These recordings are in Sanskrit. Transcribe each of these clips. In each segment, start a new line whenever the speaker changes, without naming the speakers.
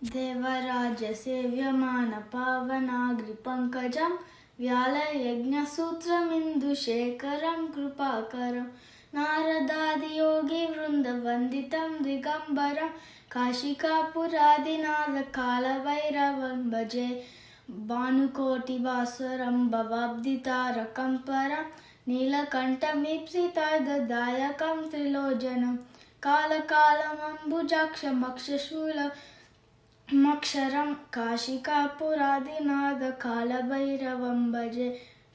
देवराजसेव्यमानपावनाग्रिपङ्कजं व्यालयज्ञसूत्रमिन्दुशेखरं कृपाकरं नारदादियोगिवृन्दवन्दितं दिगम्बरं काशिकापुरादिनाथकालभैरवं भजे भानुकोटिभास्वरं भवाब्धितारकं परं नीलकण्ठमीप्सितदायकं त्रिलोचनं कालकालमम्बुजाक्षमक्षशूलमक्षरं काशिकापुरादिनाथकालभैरवं भजे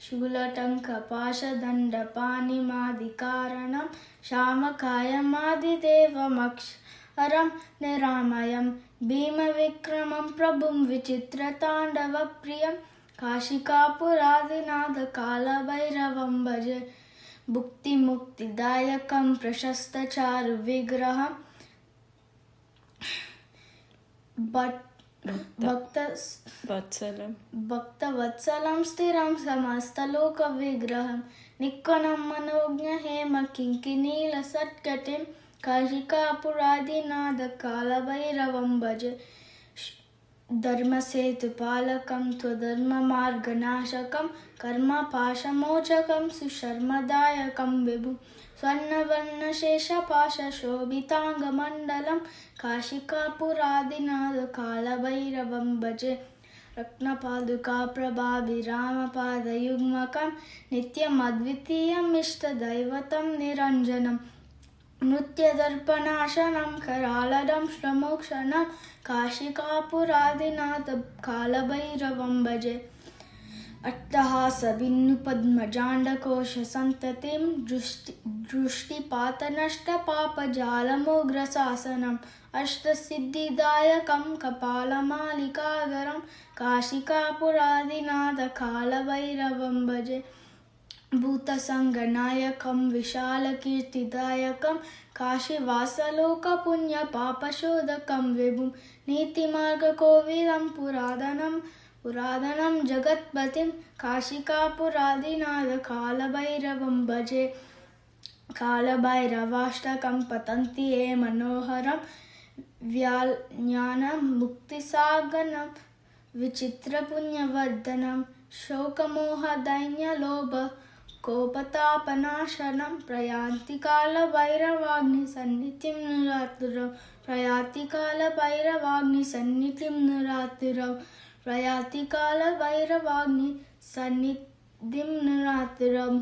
शूलटङ्कपाशदण्डपाणिमादिकारणं श्यामकायमादिदेवमक्षरं निरामयं भीमविक्रमं प्रभुं विचित्रताण्डवप्रियं काशिकापुरादिनाथकालभैरवं भजे भुक्तिमुक्तिदायकं प्रशस्तचारुविग्रहं भक्तवत्सलं स्थिरं समस्तलोकविग्रहं निक्वनं मनोज्ञहेमकिङ्किणीलसत्कटिं काशिकापुरादिनाथकालभैरवं भजे धर्मसेतुपालकं त्वधर्ममार्गनाशकं कर्मपाशमोचकं सुशर्मदायकं विभुं स्वर्णवर्णशेषपाशशोभिताङ्गमण्डलं काशिकापुरादिनाथकालभैरवं भजे रत्नपादुकाप्रभाभिरामपादयुग्मकं नित्यमद्वितीयमिष्टदैवतं निरञ्जनं नृत्यदर्पणाशनं करालदं श्रमोक्षणं काशिकापुरादिनाथकालभैरवं भजे अट्टहासबिन्दुपद्मजाण्डकोशसन्ततिं दृष्टिपातनष्टपापजालमुग्रशासनम् अष्टसिद्धिदायकं कपालमालिकाधरं काशिकापुरादिनाथकालभैरवं भजे भूतसङ्गनायकं विशालकीर्तिदायकं काशीवासलोकपुण्यपापशोधकं विभुं नीतिमार्गकोविदं पुरातनं जगत्पतिं काशिकापुरादिनाथकालभैरवं भजे कालभैरवाष्टकं पतन्ति ये मनोहरं ज्ञानं मुक्तिसागरं विचित्रपुण्यवर्धनं शोकमोहदैन्यलोभकोपतापनाशनं प्रयान्ति कालभैरवाग्निसन्निधिं नरातुरं प्रयाति कालभैरवाग्निसन्निधिं नरातुरं प्रयाति कालभैरवाग्निसन्निधिं नरातुरम्